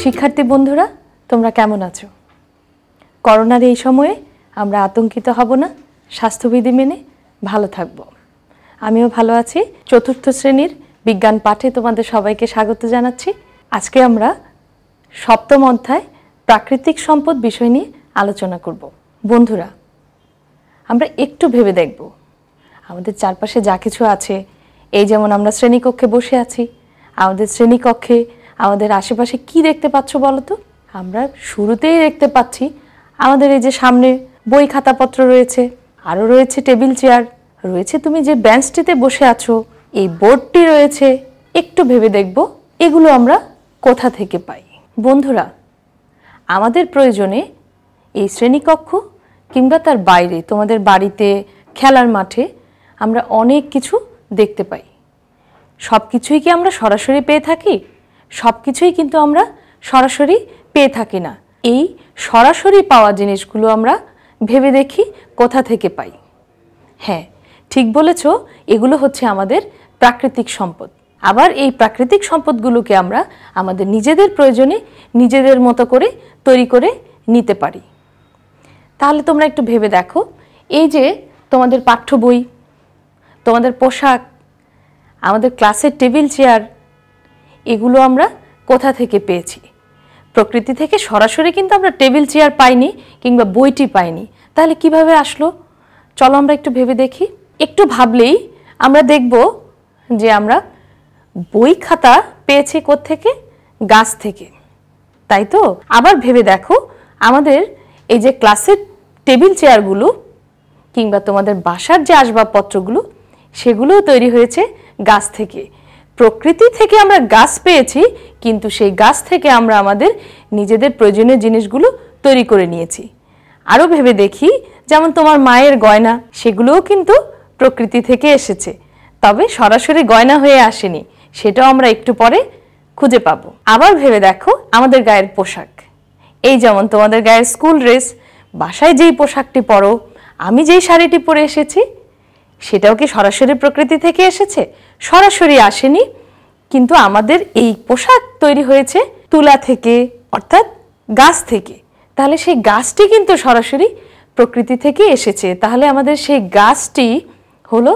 শিক্ষার্থী বন্ধুরা, তোমরা কেমন আছো? করোনার এই সময়ে আমরা আতঙ্কিত হব না, স্বাস্থ্যবিধি মেনে ভালো থাকব। আমিও ভালো আছি। চতুর্থ শ্রেণীর বিজ্ঞান পাঠে তোমাদের সবাইকে স্বাগত জানাচ্ছি। আজকে আমরা সপ্তম অধ্যায় প্রাকৃতিক সম্পদ বিষয় নিয়ে আলোচনা করব। বন্ধুরা, আমরা একটু ভেবে দেখব আমাদের চারপাশে যা কিছু আছে, এই যেমন আমরা শ্রেণীকক্ষে বসে আছি, আমাদের শ্রেণীকক্ষে আমাদের আশেপাশে কি দেখতে পাচ্ছ বলো তো? আমরা শুরুতেই দেখতে পাচ্ছি আমাদের এই যে সামনে বই খাতাপত্র রয়েছে, আরও রয়েছে টেবিল চেয়ার, রয়েছে তুমি যে বেঞ্চটিতে বসে আছো, এই বোর্ডটি রয়েছে। একটু ভেবে দেখব এগুলো আমরা কোথা থেকে পাই। বন্ধুরা, আমাদের প্রয়োজনে এই শ্রেণীকক্ষ কিংবা তার বাইরে তোমাদের বাড়িতে, খেলার মাঠে আমরা অনেক কিছু দেখতে পাই। সব কিছুই কি আমরা সরাসরি পেয়ে থাকি? সব কিছুই কিন্তু আমরা সরাসরি পেয়ে থাকি না। এই সরাসরি পাওয়া জিনিসগুলো আমরা ভেবে দেখি কোথা থেকে পাই। হ্যাঁ, ঠিক বলেছ, এগুলো হচ্ছে আমাদের প্রাকৃতিক সম্পদ। আবার এই প্রাকৃতিক সম্পদগুলোকে আমরা আমাদের নিজেদের প্রয়োজনে নিজেদের মতো করে তৈরি করে নিতে পারি। তাহলে তোমরা একটু ভেবে দেখো, এই যে তোমাদের পাঠ্য বই, তোমাদের পোশাক, আমাদের ক্লাসের টেবিল চেয়ার, এগুলো আমরা কোথা থেকে পেয়েছি? প্রকৃতি থেকে সরাসরি কিন্তু আমরা টেবিল চেয়ার পাইনি কিংবা বইটি পাইনি। তাহলে কিভাবে আসলো? চলো আমরা একটু ভেবে দেখি। একটু ভাবলেই আমরা দেখব যে আমরা বই খাতা পেয়েছি কোত্থেকে? গাছ থেকে, তাই তো? আবার ভেবে দেখো, আমাদের এই যে ক্লাসের টেবিল চেয়ারগুলো কিংবা তোমাদের বাসার যে আসবাবপত্রগুলো, সেগুলোও তৈরি হয়েছে গাছ থেকে। প্রকৃতি থেকে আমরা গাছ পেয়েছি, কিন্তু সেই গাছ থেকে আমরা আমাদের নিজেদের প্রয়োজনীয় জিনিসগুলো তৈরি করে নিয়েছি। আরও ভেবে দেখি, যেমন তোমার মায়ের গয়না, সেগুলোও কিন্তু প্রকৃতি থেকে এসেছে, তবে সরাসরি গয়না হয়ে আসেনি, সেটাও আমরা একটু পরে খুঁজে পাবো। আবার ভেবে দেখো, আমাদের গায়ের পোশাক, এই যেমন তোমাদের গায়ের স্কুল ড্রেস, বাসায় যেই পোশাকটি পরো, আমি যেই শাড়িটি পরে এসেছি, সেটাও কি সরাসরি প্রকৃতি থেকে এসেছে? সরাসরি আসেনি, কিন্তু আমাদের এই পোশাক তৈরি হয়েছে তুলা থেকে, অর্থাৎ গাছ থেকে। তাহলে সেই গাছটি কিন্তু সরাসরি প্রকৃতি থেকে এসেছে। তাহলে আমাদের সেই গাছটি হলো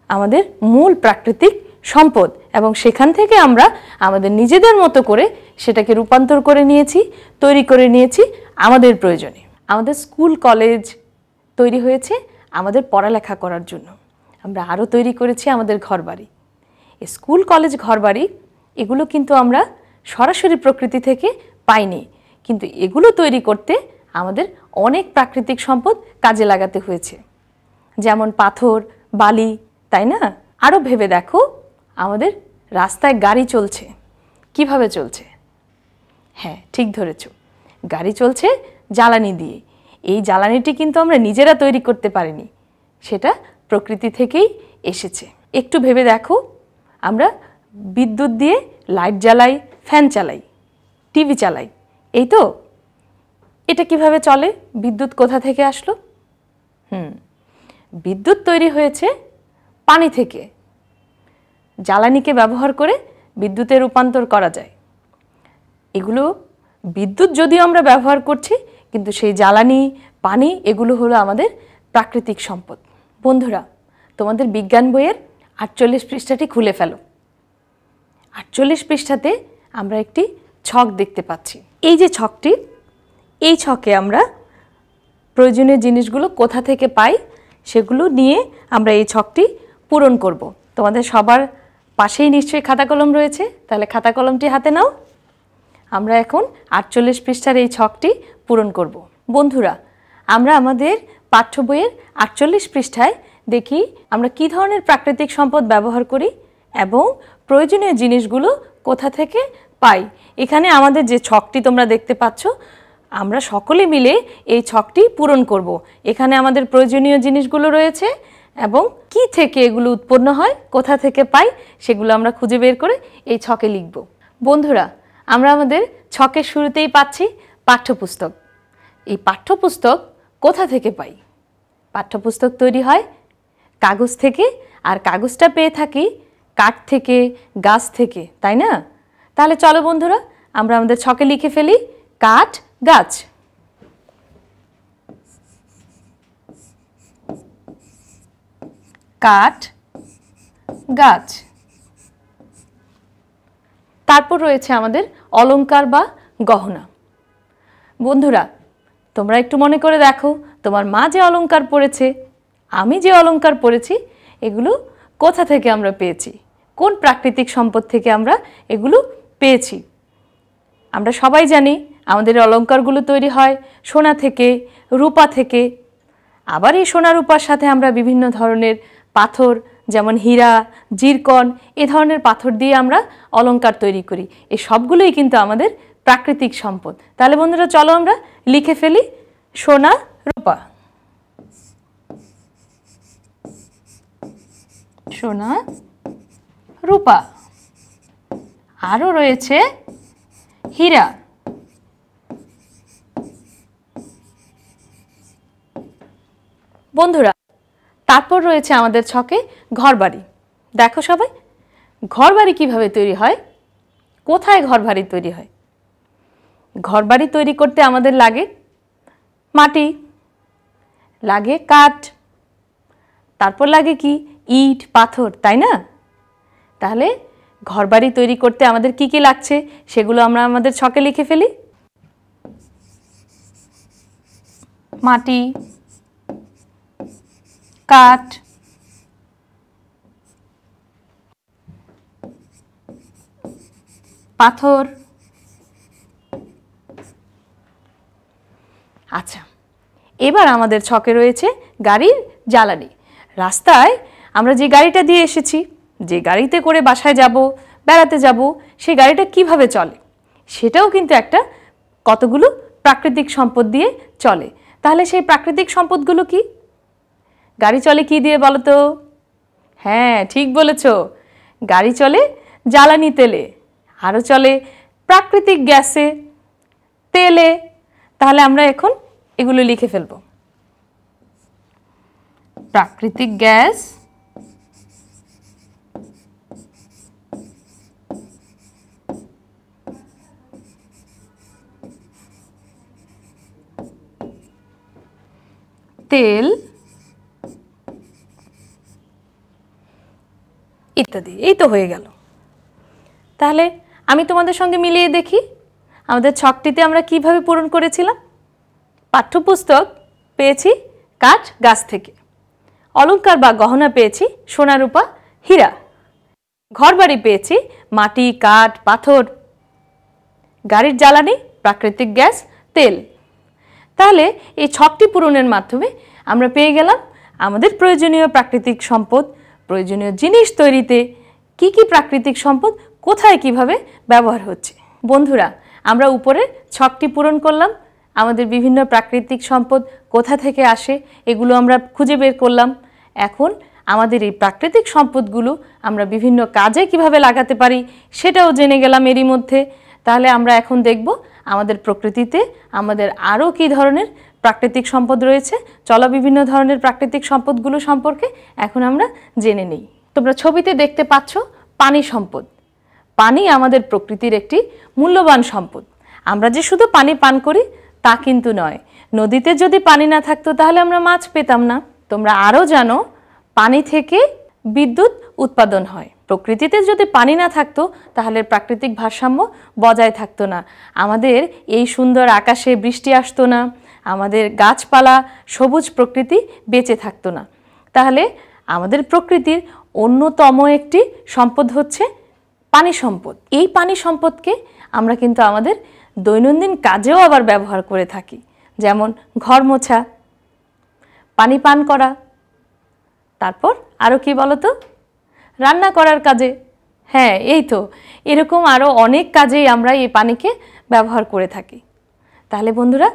আমাদের মূল প্রাকৃতিক সম্পদ, এবং সেখান থেকে আমরা আমাদের নিজেদের মতো করে সেটাকে রূপান্তর করে নিয়েছি, তৈরি করে নিয়েছি আমাদের প্রয়োজনে। আমাদের স্কুল কলেজ তৈরি হয়েছে আমাদের পড়ালেখা করার জন্য। আমরা আরও তৈরি করেছি আমাদের ঘরবাড়ি। এই স্কুল কলেজ ঘরবাড়ি এগুলো কিন্তু আমরা সরাসরি প্রকৃতি থেকে পাইনি, কিন্তু এগুলো তৈরি করতে আমাদের অনেক প্রাকৃতিক সম্পদ কাজে লাগাতে হয়েছে, যেমন পাথর, বালি, তাই না? আরও ভেবে দেখো, আমাদের রাস্তায় গাড়ি চলছে, কিভাবে চলছে? হ্যাঁ, ঠিক ধরেছ, গাড়ি চলছে জ্বালানি দিয়ে। এই জ্বালানিটি কিন্তু আমরা নিজেরা তৈরি করতে পারিনি, সেটা প্রকৃতি থেকেই এসেছে। একটু ভেবে দেখো, আমরা বিদ্যুৎ দিয়ে লাইট জ্বালাই, ফ্যান চালাই, টিভি চালাই, এই তো। এটা কিভাবে চলে? বিদ্যুৎ কোথা থেকে আসলো? বিদ্যুৎ তৈরি হয়েছে পানি থেকে। জ্বালানিকে ব্যবহার করে বিদ্যুতে রূপান্তর করা যায়। এগুলো বিদ্যুৎ যদিও আমরা ব্যবহার করছি, কিন্তু সেই জ্বালানি, পানি, এগুলো হলো আমাদের প্রাকৃতিক সম্পদ। বন্ধুরা, তোমাদের বিজ্ঞান বইয়ের 48 পৃষ্ঠাটি খুলে ফেলো। 48 পৃষ্ঠাতে আমরা একটি ছক দেখতে পাচ্ছি। এই যে ছকটি, এই ছকে আমরা প্রয়োজনীয় জিনিসগুলো কোথা থেকে পাই সেগুলো নিয়ে আমরা এই ছকটি পূরণ করব। তোমাদের সবার পাশেই নিশ্চয়ই খাতা কলম রয়েছে, তাহলে খাতা কলমটি হাতে নাও। আমরা এখন 48 পৃষ্ঠার এই ছকটি পূরণ করব। বন্ধুরা, আমরা আমাদের পাঠ্য বইয়ের 48 পৃষ্ঠায় দেখি আমরা কি ধরনের প্রাকৃতিক সম্পদ ব্যবহার করি এবং প্রয়োজনীয় জিনিসগুলো কোথা থেকে পাই। এখানে আমাদের যে ছকটি তোমরা দেখতে পাচ্ছ, আমরা সকলে মিলে এই ছকটি পূরণ করব। এখানে আমাদের প্রয়োজনীয় জিনিসগুলো রয়েছে এবং কি থেকে এগুলো উৎপন্ন হয়, কোথা থেকে পাই, সেগুলো আমরা খুঁজে বের করে এই ছকে লিখব। বন্ধুরা, আমরা আমাদের ছকের শুরুতেই পাচ্ছি পাঠ্যপুস্তক। এই পাঠ্যপুস্তক কোথা থেকে পাই? পাঠ্যপুস্তক তৈরি হয় কাগজ থেকে, আর কাগজটা পেয়ে থাকি কাঠ থেকে, গাছ থেকে, তাই না? তাহলে চলো বন্ধুরা, আমরা আমাদের ছকে লিখে ফেলি কাঠ গাছ। কাঠ গাছ। তারপর রয়েছে আমাদের অলংকার বা গহনা। বন্ধুরা, তোমরা একটু মনে করে দেখো, তোমার মা যে অলংকার পরেছে, আমি যে অলংকার পরেছি, এগুলো কোথা থেকে আমরা পেয়েছি? কোন প্রাকৃতিক সম্পদ থেকে আমরা এগুলো পেয়েছি? আমরা সবাই জানি আমাদের অলংকারগুলো তৈরি হয় সোনা থেকে, রূপা থেকে। আবার এই সোনা রূপার সাথে আমরা বিভিন্ন ধরনের পাথর, যেমন হীরা, জিরকন, এ ধরনের পাথর দিয়ে আমরা অলংকার তৈরি করি। এই সবগুলোই কিন্তু আমাদের প্রাকৃতিক সম্পদ। তাহলে বন্ধুরা, চলো আমরা লিখে ফেলি সোনা রূপা। সোনা রূপা। আরও রয়েছে হীরা। বন্ধুরা, তারপর রয়েছে আমাদের ছকে ঘরবাড়ি। দেখো সবাই, ঘরবাড়ি কিভাবে তৈরি হয়, কোথায় ঘরবাড়ি তৈরি হয়? ঘরবাড়ি তৈরি করতে আমাদের লাগে মাটি, লাগে কাঠ, তারপর লাগে কি ইট, পাথর, তাই না? তাহলে ঘরবাড়ি তৈরি করতে আমাদের কি কি লাগছে সেগুলো আমরা আমাদের ছকে লিখে ফেলি। মাটি, কাঠ, পাথর। আচ্ছা, এবার আমাদের ছকে রয়েছে গাড়ির জ্বালানি। রাস্তায় আমরা যে গাড়িটা দিয়ে এসেছি, যে গাড়িতে করে বাসায় যাব, বেড়াতে যাব, সেই গাড়িটা কিভাবে চলে সেটাও কিন্তু একটা কতগুলো প্রাকৃতিক সম্পদ দিয়ে চলে। তাহলে সেই প্রাকৃতিক সম্পদগুলো কি? গাড়ি চলে কি দিয়ে বলো তো? হ্যাঁ, ঠিক বলেছ, গাড়ি চলে জ্বালানি তেলে, আরও চলে প্রাকৃতিক গ্যাসে, তেলে। তাহলে আমরা এখন এগুলো লিখে ফেলব। প্রাকৃতিক গ্যাস, তেল ইত্যাদি। এই তো হয়ে গেল। তাহলে আমি তোমাদের সঙ্গে মিলিয়ে দেখি আমাদের ছকটিতে আমরা কিভাবে পূরণ করেছিলাম। পাঠ্যপুস্তক পেয়েছি কাঠ গাছ থেকে, অলংকার বা গহনা পেয়েছি সোনা রূপা হীরা, ঘরবাড়ি পেয়েছি মাটি, কাঠ, পাথর, গাড়ির জ্বালানি প্রাকৃতিক গ্যাস, তেল। তাহলে এই ছকটি পূরণের মাধ্যমে আমরা পেয়ে গেলাম আমাদের প্রয়োজনীয় প্রাকৃতিক সম্পদ, প্রয়োজনীয় জিনিস তৈরিতে কি কি প্রাকৃতিক সম্পদ কোথায় কিভাবে ব্যবহার হচ্ছে। বন্ধুরা, আমরা উপরে ছকটি পূরণ করলাম, আমাদের বিভিন্ন প্রাকৃতিক সম্পদ কোথা থেকে আসে এগুলো আমরা খুঁজে বের করলাম। এখন আমাদের এই প্রাকৃতিক সম্পদগুলো আমরা বিভিন্ন কাজে কিভাবে লাগাতে পারি সেটাও জেনে গেলাম এরই মধ্যে। তাহলে আমরা এখন দেখব আমাদের প্রকৃতিতে আমাদের আরও কী ধরনের প্রাকৃতিক সম্পদ রয়েছে। চলো বিভিন্ন ধরনের প্রাকৃতিক সম্পদগুলো সম্পর্কে এখন আমরা জেনে নিই। তোমরা ছবিতে দেখতে পাচ্ছ পানি সম্পদ। পানি আমাদের প্রকৃতির একটি মূল্যবান সম্পদ। আমরা যে শুধু পানি পান করি তা কিন্তু নয়। নদীতে যদি পানি না থাকতো তাহলে আমরা মাছ পেতাম না। তোমরা আরও জানো পানি থেকে বিদ্যুৎ উৎপাদন হয়। প্রকৃতিতে যদি পানি না থাকতো তাহলে প্রাকৃতিক ভারসাম্য বজায় থাকতো না। আমাদের এই সুন্দর আকাশে বৃষ্টি আসতো না, আমাদের গাছপালা সবুজ প্রকৃতি বেঁচে থাকতো না। তাহলে আমাদের প্রকৃতির অন্যতম একটি সম্পদ হচ্ছে পানি সম্পদ। এই পানি সম্পদকে আমরা কিন্তু আমাদের দৈনন্দিন কাজেও আবার ব্যবহার করে থাকি, যেমন ঘর মোছা, পানি পান করা, তারপর আরও কি বলো তো, রান্না করার কাজে। হ্যাঁ, এই তো এরকম আরও অনেক কাজেই আমরা এই পানিকে ব্যবহার করে থাকি। তাহলে বন্ধুরা,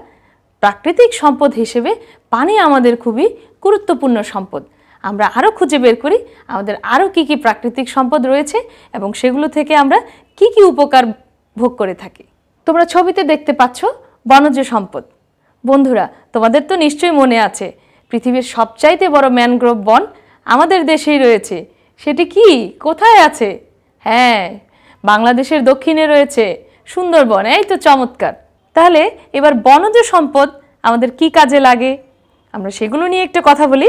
প্রাকৃতিক সম্পদ হিসেবে পানি আমাদের খুবই গুরুত্বপূর্ণ সম্পদ। আমরা আরও খুঁজে বের করি আমাদের আরও কি কি প্রাকৃতিক সম্পদ রয়েছে এবং সেগুলো থেকে আমরা কি কি উপকার ভোগ করে থাকি। তোমরা ছবিতে দেখতে পাচ্ছ বনজ সম্পদ। বন্ধুরা, তোমাদের তো নিশ্চয়ই মনে আছে পৃথিবীর সবচাইতে বড় ম্যানগ্রোভ বন আমাদের দেশেই রয়েছে। সেটি কি, কোথায় আছে? হ্যাঁ, বাংলাদেশের দক্ষিণে রয়েছে সুন্দরবন, এই তো চমৎকার। তাহলে এবার বনজ সম্পদ আমাদের কি কাজে লাগে আমরা সেগুলো নিয়ে একটু কথা বলি।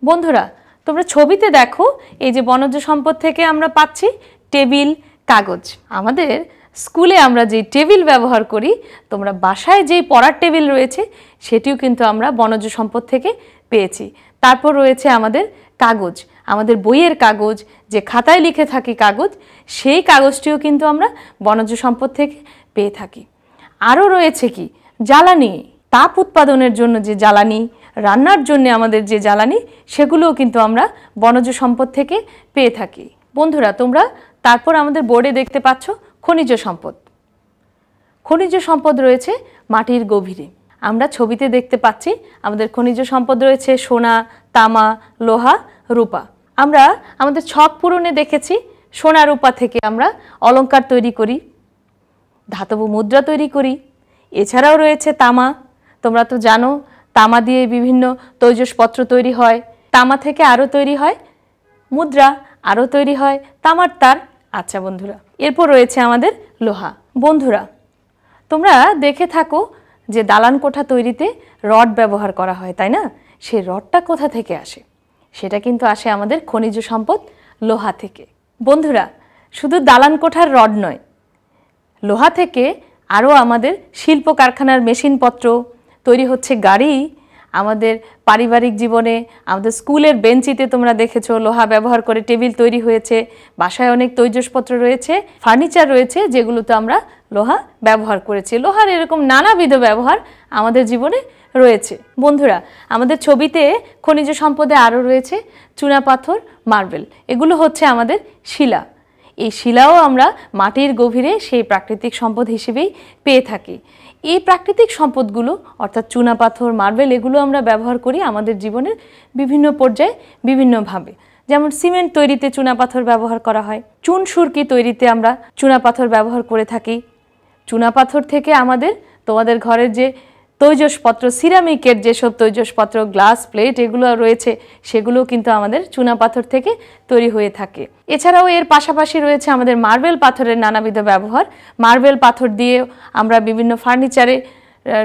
বন্ধুরা, তোমরা ছবিতে দেখো, এই যে বনজ সম্পদ থেকে আমরা পাচ্ছি টেবিল, কাগজ। আমাদের স্কুলে আমরা যে টেবিল ব্যবহার করি, তোমরা বাসায় যেই পড়ার টেবিল রয়েছে সেটিও কিন্তু আমরা বনজ সম্পদ থেকে পেয়েছি। তারপর রয়েছে আমাদের কাগজ, আমাদের বইয়ের কাগজ, যে খাতায় লিখে থাকি কাগজ, সেই কাগজটিও কিন্তু আমরা বনজ সম্পদ থেকে পেয়ে থাকি। আরও রয়েছে কি, জ্বালানি, তাপ উৎপাদনের জন্য যে জ্বালানি, রান্নার জন্য আমাদের যে জ্বালানি, সেগুলোও কিন্তু আমরা বনজ সম্পদ থেকে পেয়ে থাকি। বন্ধুরা, তোমরা তারপর আমাদের বোর্ডে দেখতে পাচ্ছ খনিজ সম্পদ। খনিজ সম্পদ রয়েছে মাটির গভীরে। আমরা ছবিতে দেখতে পাচ্ছি আমাদের খনিজ সম্পদ রয়েছে সোনা, তামা, লোহা, রূপা। আমরা আমাদের ছক পূরণে দেখেছি সোনা রূপা থেকে আমরা অলংকার তৈরি করি, ধাতব মুদ্রা তৈরি করি। এছাড়াও রয়েছে তামা। তোমরা তো জানো তামা দিয়ে বিভিন্ন তৈজসপত্র তৈরি হয়, তামা থেকে আরও তৈরি হয় মুদ্রা, আরও তৈরি হয় তামার তার। আচ্ছা বন্ধুরা, এরপর রয়েছে আমাদের লোহা। বন্ধুরা, তোমরা দেখে থাকো যে দালান কোঠা তৈরিতে রড ব্যবহার করা হয়, তাই না? সেই রডটা কোথা থেকে আসে? সেটা কিন্তু আসে আমাদের খনিজ সম্পদ লোহা থেকে। বন্ধুরা, শুধু দালান কোঠার রড নয়, লোহা থেকে আরও আমাদের শিল্প কারখানার মেশিনপত্র তৈরি হচ্ছে, গাড়ি, আমাদের পারিবারিক জীবনে, আমাদের স্কুলের বেঞ্চিতে তোমরা দেখেছো লোহা ব্যবহার করে টেবিল তৈরি হয়েছে, বাসায় অনেক তৈজসপত্র রয়েছে, ফার্নিচার রয়েছে, যেগুলোতে আমরা লোহা ব্যবহার করেছি। লোহার এরকম নানাবিধ ব্যবহার আমাদের জীবনে রয়েছে। বন্ধুরা, আমাদের ছবিতে খনিজ সম্পদে আরও রয়েছে চুনাপাথর, মার্বেল। এগুলো হচ্ছে আমাদের শিলা। এই শিলাও আমরা মাটির গভীরে সেই প্রাকৃতিক সম্পদ হিসেবেই পেয়ে থাকি। এই প্রাকৃতিক সম্পদগুলো অর্থাৎ চুনাপাথর, মার্বেল, এগুলো আমরা ব্যবহার করি আমাদের জীবনের বিভিন্ন পর্যায়ে বিভিন্নভাবে। যেমন সিমেন্ট তৈরিতে চুনাপাথর ব্যবহার করা হয়, চুন সুরকি তৈরিতে আমরা চুনাপাথর ব্যবহার করে থাকি। চুনাপাথর থেকে আমাদের তোমাদের ঘরের যে তৈজসপত্র, সিরামিকের যেসব তৈজসপত্র, গ্লাস, প্লেট, এগুলো রয়েছে, সেগুলো কিন্তু আমাদের চুনাপাথর থেকে তৈরি হয়ে থাকে। এছাড়াও এর পাশাপাশি রয়েছে আমাদের মার্বেল পাথরের নানাবিধ ব্যবহার। মার্বেল পাথর দিয়ে আমরা বিভিন্ন ফার্নিচারে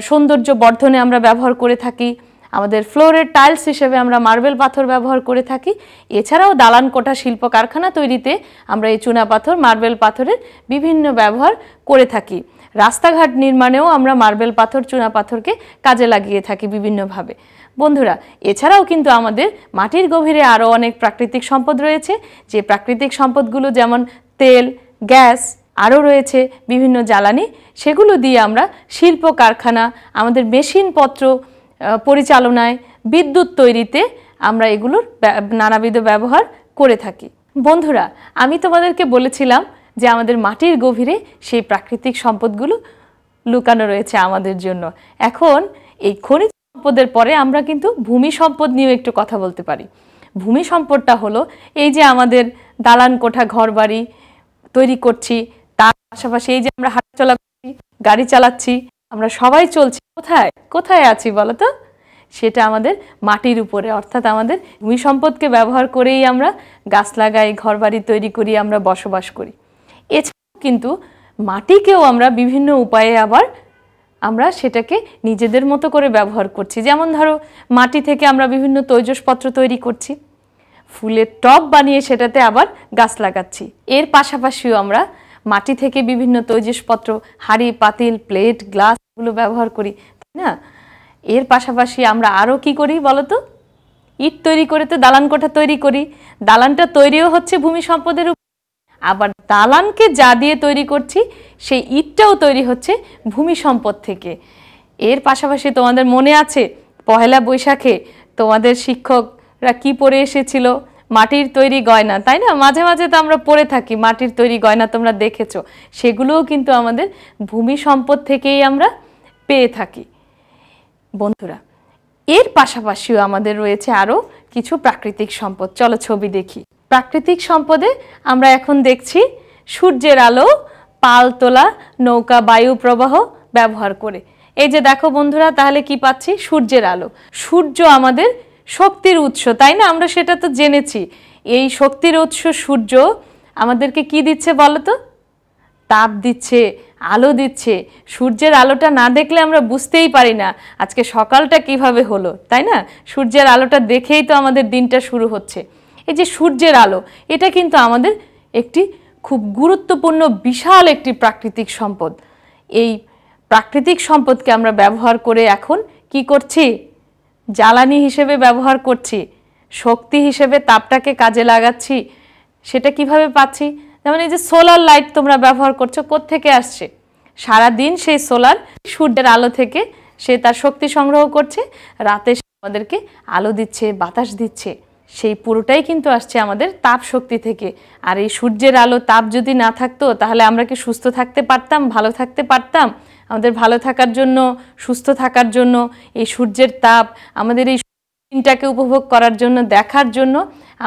সৌন্দর্য বর্ধনে আমরা ব্যবহার করে থাকি। আমাদের ফ্লোরের টাইলস হিসেবে আমরা মার্বেল পাথর ব্যবহার করে থাকি। এছাড়াও দালান কোঠা শিল্প কারখানা তৈরিতে আমরা এই চুনাপাথর, মার্বেল পাথরের বিভিন্ন ব্যবহার করে থাকি। রাস্তাঘাট নির্মাণেও আমরা মার্বেল পাথর, চুনাপাথরকে কাজে লাগিয়ে থাকি বিভিন্নভাবে। বন্ধুরা, এছাড়াও কিন্তু আমাদের মাটির গভীরে আরও অনেক প্রাকৃতিক সম্পদ রয়েছে, যে প্রাকৃতিক সম্পদগুলো যেমন তেল, গ্যাস, আরও রয়েছে বিভিন্ন জ্বালানি, সেগুলো দিয়ে আমরা শিল্প কারখানা, আমাদের মেশিনপত্র পরিচালনায়, বিদ্যুৎ তৈরিতে আমরা এগুলোর নানাবিধ ব্যবহার করে থাকি। বন্ধুরা, আমি তোমাদেরকে বলেছিলাম যে আমাদের মাটির গভীরে সেই প্রাকৃতিক সম্পদগুলো লুকানো রয়েছে আমাদের জন্য। এখন এই খনিজ সম্পদের পরে আমরা কিন্তু ভূমি সম্পদ নিয়েও একটু কথা বলতে পারি। ভূমি সম্পদটা হলো এই যে আমাদের দালান কোঠা, ঘর বাড়ি তৈরি করছি, তার পাশাপাশি এই যে আমরা হাঁটাচলা করছি, গাড়ি চালাচ্ছি, আমরা সবাই চলছি, কোথায় কোথায় আছি বলো তো? সেটা আমাদের মাটির উপরে, অর্থাৎ আমাদের ভূমি সম্পদকে ব্যবহার করেই আমরা গাছ লাগাই, ঘর বাড়ি তৈরি করি, আমরা বসবাস করি। এছাড়াও কিন্তু মাটিকেও আমরা বিভিন্ন উপায়ে আবার আমরা সেটাকে নিজেদের মতো করে ব্যবহার করছি। যেমন ধরো, মাটি থেকে আমরা বিভিন্ন তৈজসপত্র তৈরি করছি, ফুলের টব বানিয়ে সেটাতে আবার গাছ লাগাচ্ছি। এর পাশাপাশিও আমরা মাটি থেকে বিভিন্ন তৈজসপত্র, হাঁড়ি, পাতিল, প্লেট, গ্লাস, এগুলো ব্যবহার করি, তাই না? এর পাশাপাশি আমরা আরও কি করি বলতো? ইট তৈরি করে তো দালান কোঠা তৈরি করি। দালানটা তৈরিও হচ্ছে ভূমি সম্পদের উপর, আবার দালানকে যা দিয়ে তৈরি করছি সেই ইটটাও তৈরি হচ্ছে ভূমি সম্পদ থেকে। এর পাশাপাশি তোমাদের মনে আছে পহেলা বৈশাখে তোমাদের শিক্ষকরা কি পরে এসেছিল? মাটির তৈরি গয়না, তাই না? মাঝে মাঝে তো আমরা পরে থাকি মাটির তৈরি গয়না, তোমরা দেখেছো। সেগুলোও কিন্তু আমাদের ভূমি সম্পদ থেকেই আমরা পেয়ে থাকি। বন্ধুরা, এর পাশাপাশিও আমাদের রয়েছে আরও কিছু প্রাকৃতিক সম্পদ। চলো ছবি দেখি। প্রাকৃতিক সম্পদে আমরা এখন দেখছি সূর্যের আলো, পাল তোলা নৌকা, বায়ু প্রবাহ ব্যবহার করে। এই যে দেখো বন্ধুরা, তাহলে কি পাচ্ছি? সূর্যের আলো। সূর্য আমাদের শক্তির উৎস, তাই না? আমরা সেটা তো জেনেছি। এই শক্তির উৎস সূর্য আমাদেরকে কি দিচ্ছে বলো তো? তাপ দিচ্ছে, আলো দিচ্ছে। সূর্যের আলোটা না দেখলে আমরা বুঝতেই পারি না আজকে সকালটা কিভাবে হলো, তাই না? সূর্যের আলোটা দেখেই তো আমাদের দিনটা শুরু হচ্ছে। এই যে সূর্যের আলো, এটা কিন্তু আমাদের একটি খুব গুরুত্বপূর্ণ বিশাল একটি প্রাকৃতিক সম্পদ। এই প্রাকৃতিক সম্পদকে আমরা ব্যবহার করে এখন কি করছি? জ্বালানি হিসেবে ব্যবহার করছি, শক্তি হিসেবে তাপটাকে কাজে লাগাচ্ছি। সেটা কিভাবে পাচ্ছি? যেমন এই যে সোলার লাইট তোমরা ব্যবহার করছো, কোত্থেকে আসছে? সারাদিন সেই সোলার সূর্যের আলো থেকে সে তার শক্তি সংগ্রহ করছে, রাতে আমাদেরকে আলো দিচ্ছে, বাতাস দিচ্ছে। সেই পুরোটাই কিন্তু আসছে আমাদের তাপ শক্তি থেকে। আর এই সূর্যের আলো, তাপ যদি না থাকতো তাহলে আমরা কি সুস্থ থাকতে পারতাম, ভালো থাকতে পারতাম? আমাদের ভালো থাকার জন্য, সুস্থ থাকার জন্য এই সূর্যের তাপ, আমাদের এই দিনটাকে উপভোগ করার জন্য, দেখার জন্য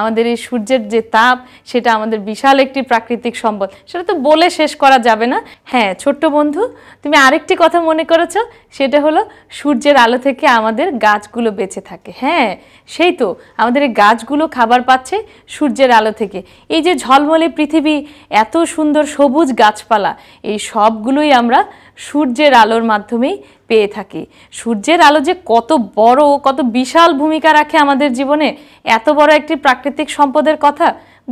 আমাদের এই সূর্যের যে তাপ, সেটা আমাদের বিশাল একটি প্রাকৃতিক সম্পদ। সেটা তো বলে শেষ করা যাবে না। হ্যাঁ ছোট্ট বন্ধু, তুমি আরেকটি কথা মনে করেছো, সেটা হলো সূর্যের আলো থেকে আমাদের গাছগুলো বেঁচে থাকে। হ্যাঁ সেই তো, আমাদের এই গাছগুলো খাবার পাচ্ছে সূর্যের আলো থেকে। এই যে ঝলমলে পৃথিবী, এত সুন্দর সবুজ গাছপালা, এই সবগুলোই আমরা সূর্যের আলোর মাধ্যমেই পেয়ে থাকি। সূর্যের আলো যে কত বড়, কত বিশাল ভূমিকা রাখে আমাদের জীবনে, এত বড় একটি প্রাকৃতিক সম্পদের কথা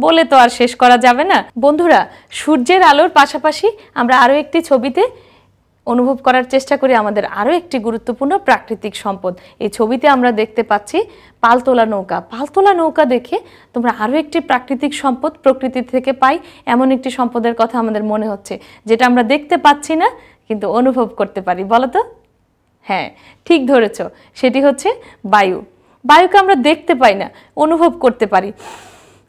বলে তো আর শেষ করা যাবে না। বন্ধুরা, সূর্যের আলোর পাশাপাশি আমরা আরও একটি ছবিতে অনুভব করার চেষ্টা করি আমাদের আরও একটি গুরুত্বপূর্ণ প্রাকৃতিক সম্পদ। এই ছবিতে আমরা দেখতে পাচ্ছি পালতোলা নৌকা। পালতোলা নৌকা দেখে তোমরা আরও একটি প্রাকৃতিক সম্পদ প্রকৃতি থেকে পাই এমন একটি সম্পদের কথা আমাদের মনে হচ্ছে, যেটা আমরা দেখতে পাচ্ছি না কিন্তু অনুভব করতে পারি। বলো তো? হ্যাঁ ঠিক ধরেছ, সেটি হচ্ছে বায়ু। বায়ুকে আমরা দেখতে পাই না, অনুভব করতে পারি।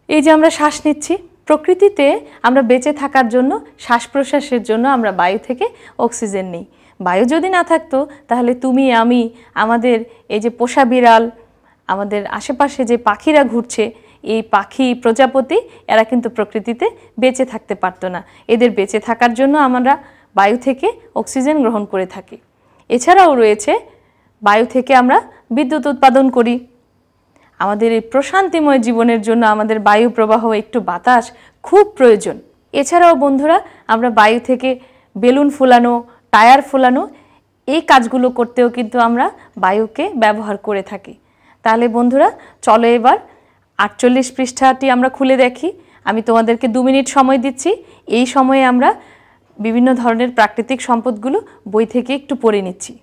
এই যে আমরা শ্বাস নিচ্ছি, প্রকৃতিতে আমরা বেঁচে থাকার জন্য, শ্বাস প্রশ্বাসের জন্য আমরা বায়ু থেকে অক্সিজেন নিই। বায়ু যদি না থাকতো তাহলে তুমি, আমি, আমাদের এই যে পোষা বিড়াল, আমাদের আশেপাশে যে পাখিরা ঘুরছে, এই পাখি প্রজাপতি, এরা কিন্তু প্রকৃতিতে বেঁচে থাকতে পারতো না। এদের বেঁচে থাকার জন্য আমরা বায়ু থেকে অক্সিজেন গ্রহণ করে থাকি। এছাড়াও রয়েছে বায়ু থেকে আমরা বিদ্যুৎ উৎপাদন করি। আমাদের এই প্রশান্তিময় জীবনের জন্য আমাদের বায়ু প্রবাহ, একটু বাতাস খুব প্রয়োজন। এছাড়াও বন্ধুরা, আমরা বায়ু থেকে বেলুন ফুলানো, টায়ার ফুলানো, এই কাজগুলো করতেও কিন্তু আমরা বায়ুকে ব্যবহার করে থাকি। তাহলে বন্ধুরা চলো এবার 48 পৃষ্ঠাটি আমরা খুলে দেখি। আমি তোমাদেরকে 2 মিনিট সময় দিচ্ছি। এই সময়ে আমরা বিভিন্ন ধরনের প্রাকৃতিক সম্পদগুলো বই থেকে একটু পড়ে নিচ্ছি।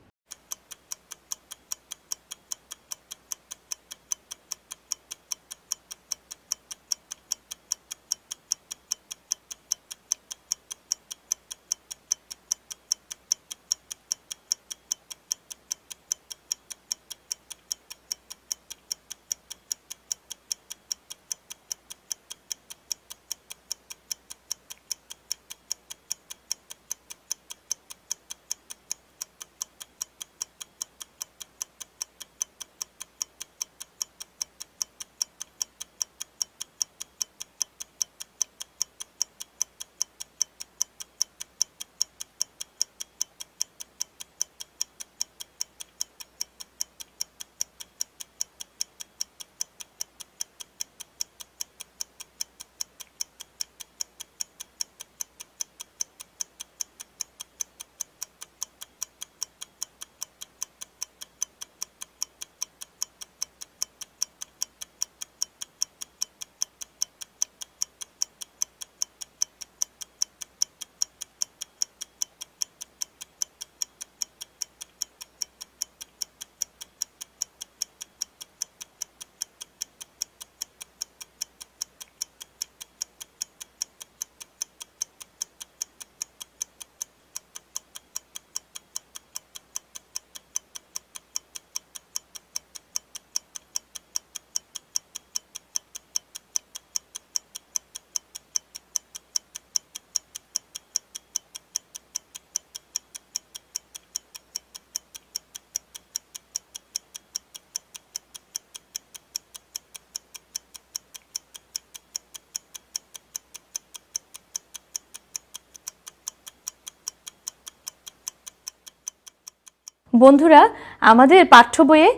বন্ধুরা, আমাদের পাঠ্য বইয়ে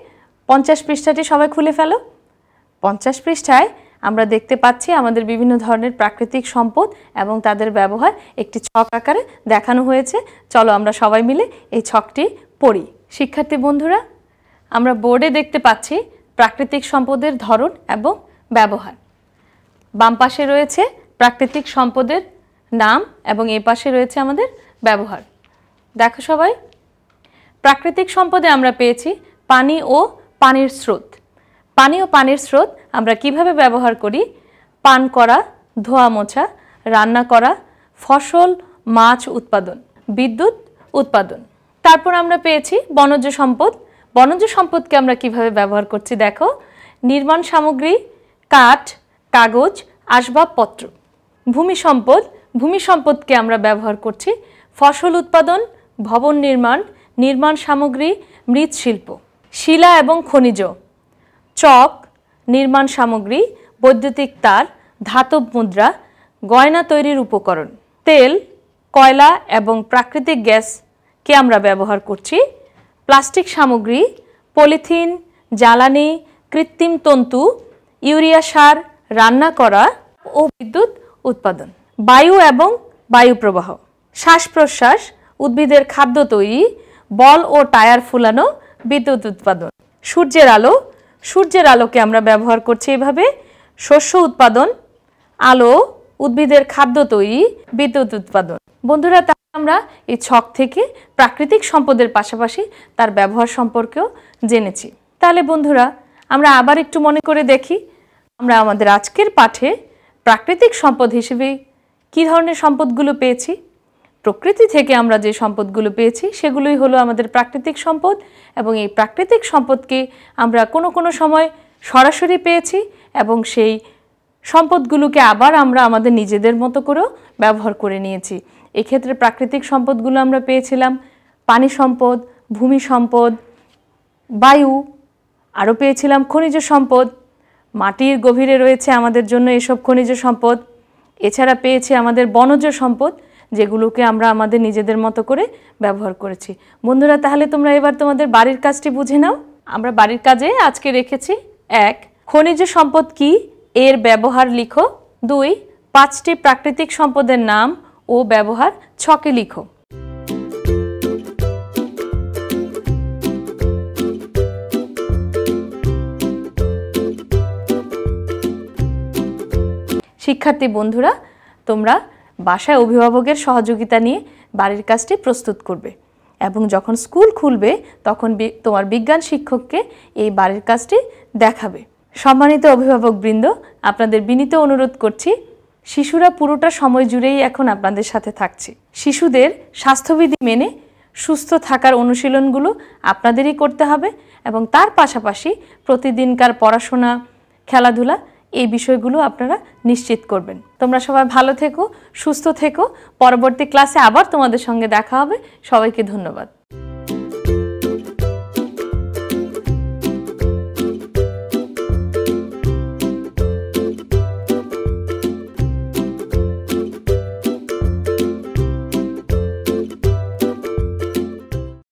50 পৃষ্ঠাটি সবাই খুলে ফেলো। 50 পৃষ্ঠায় আমরা দেখতে পাচ্ছি আমাদের বিভিন্ন ধরনের প্রাকৃতিক সম্পদ এবং তাদের ব্যবহার একটি ছক আকারে দেখানো হয়েছে। চলো আমরা সবাই মিলে এই ছকটি পড়ি। শিক্ষার্থী বন্ধুরা, আমরা বোর্ডে দেখতে পাচ্ছি প্রাকৃতিক সম্পদের ধরন এবং ব্যবহার। বাম পাশে রয়েছে প্রাকৃতিক সম্পদের নাম এবং এই পাশে রয়েছে আমাদের ব্যবহার। দেখো সবাই, প্রাকৃতিক সম্পদে আমরা পেয়েছি পানি ও পানির স্রোত। পানি ও পানির স্রোত আমরা কিভাবে ব্যবহার করি? পান করা, ধোয়া মোছা, রান্না করা, ফসল মাছ উৎপাদন, বিদ্যুৎ উৎপাদন। তারপর আমরা পেয়েছি বনজ সম্পদ। বনজ সম্পদকে আমরা কিভাবে ব্যবহার করছি দেখো, নির্মাণ সামগ্রী, কাঠ, কাগজ, আসবাবপত্র। ভূমি সম্পদ, ভূমি সম্পদকে আমরা ব্যবহার করছি ফসল উৎপাদন, ভবন নির্মাণ, নির্মাণ সামগ্রী, মৃৎশিল্প। শিলা এবং খনিজ, চক, নির্মাণ সামগ্রী, বৈদ্যুতিক তার, ধাতব মুদ্রা, গয়না তৈরির উপকরণ। তেল, কয়লা এবং প্রাকৃতিক গ্যাসকে আমরা ব্যবহার করছি প্লাস্টিক সামগ্রী, পলিথিন, জ্বালানি, কৃত্রিম তন্তু, ইউরিয়া সার, রান্না করা ও বিদ্যুৎ উৎপাদন। বায়ু এবং বায়ু প্রবাহ, শ্বাস প্রশ্বাস, উদ্ভিদের খাদ্য তৈরি, বল ও টায়ার ফুলানো, বিদ্যুৎ উৎপাদন। সূর্যের আলো, সূর্যের আলোকে আমরা ব্যবহার করছি এভাবে শস্য উৎপাদন, আলো, উদ্ভিদের খাদ্য তৈরি, বিদ্যুৎ উৎপাদন। বন্ধুরা, আমরা এই ছক থেকে প্রাকৃতিক সম্পদের পাশাপাশি তার ব্যবহার সম্পর্কেও জেনেছি। তাহলে বন্ধুরা, আমরা আবার একটু মনে করে দেখি আমরা আমাদের আজকের পাঠে প্রাকৃতিক সম্পদ হিসেবে কী ধরনের সম্পদগুলো পেয়েছি। প্রকৃতি থেকে আমরা যে সম্পদগুলো পেয়েছি সেগুলোই হলো আমাদের প্রাকৃতিক সম্পদ, এবং এই প্রাকৃতিক সম্পদকে আমরা কোনো সময় সরাসরি পেয়েছি এবং সেই সম্পদগুলোকে আবার আমরা আমাদের নিজেদের মতো করেও ব্যবহার করে নিয়েছি। এক্ষেত্রে প্রাকৃতিক সম্পদগুলো আমরা পেয়েছিলাম পানি সম্পদ, ভূমি সম্পদ, বায়ু, আরও পেয়েছিলাম খনিজ সম্পদ। মাটির গভীরে রয়েছে আমাদের জন্য এসব খনিজ সম্পদ। এছাড়া পেয়েছি আমাদের বনজ সম্পদ, যেগুলোকে আমরা আমাদের নিজেদের মতো করে ব্যবহার করেছি। বন্ধুরা, তাহলে তোমরা এবার তোমাদের বাড়ির কাজটি বুঝে নাও। আমরা বাড়ির কাজে আজকে রেখেছি 1. খনিজ সম্পদ কি, এর ব্যবহার লিখো। 2. 5টি প্রাকৃতিক সম্পদের নাম ও ব্যবহার ছকে লিখো। শিক্ষার্থী বন্ধুরা, তোমরা বাসায় অভিভাবকের সহযোগিতা নিয়ে বাড়ির কাজটি প্রস্তুত করবে এবং যখন স্কুল খুলবে তখন তোমার বিজ্ঞান শিক্ষককে এই বাড়ির কাজটি দেখাবে। সম্মানিত অভিভাবকবৃন্দ, আপনাদের বিনীত অনুরোধ করছি, শিশুরা পুরোটা সময় জুড়েই এখন আপনাদের সাথে থাকছে। শিশুদের স্বাস্থ্যবিধি মেনে সুস্থ থাকার অনুশীলনগুলো আপনাদেরই করতে হবে এবং তার পাশাপাশি প্রতিদিনকার পড়াশোনা, খেলাধুলা, এই বিষয়গুলো আপনারা নিশ্চিত করবেন। তোমরা সবাই ভালো থেকো, সুস্থ থেকো। পরবর্তী ক্লাসে আবার তোমাদের সঙ্গে দেখা হবে। সবাইকে ধন্যবাদ।